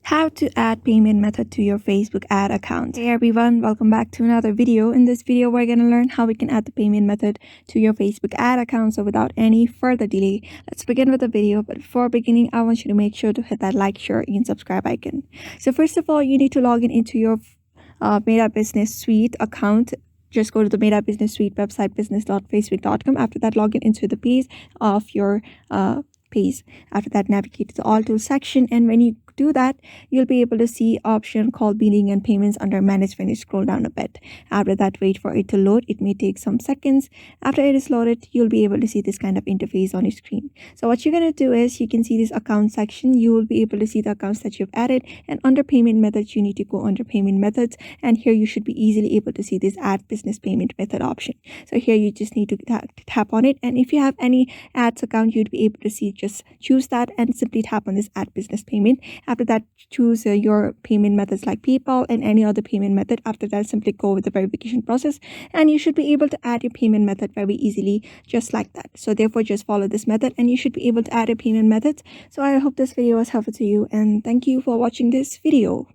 How to add payment method to your Facebook ad account. Hey everyone, welcome back to another video. In this video, we're going to learn how we can add the payment method to your Facebook ad account. So without any further delay, let's begin with the video. But before beginning, I want you to make sure to hit that like, share, and subscribe icon. So first of all, you need to log in into your Meta Business Suite account. Just go to the Meta Business Suite website, business.facebook.com. After that, log in into the page of your page. After that, navigate to the all tools section, and when you do that, you'll be able to see option called billing and payments under manage. When you scroll down a bit, after that, wait for it to load. It may take some seconds. After it is loaded, you'll be able to see this kind of interface on your screen. So what you're going to do is, you can see this account section. You will be able to see the accounts that you've added, and under payment methods, you need to go under payment methods, and here you should be easily able to see this add business payment method option. So here you just need to tap on it, and if you have any ads account, you'd be able to see, just choose that and simply tap on this add business payment. After that, choose your payment methods like PayPal and any other payment method. After that, simply go with the verification process, and you should be able to add your payment method very easily, just like that. So therefore, just follow this method and you should be able to add your payment methods. So I hope this video was helpful to you, and thank you for watching this video.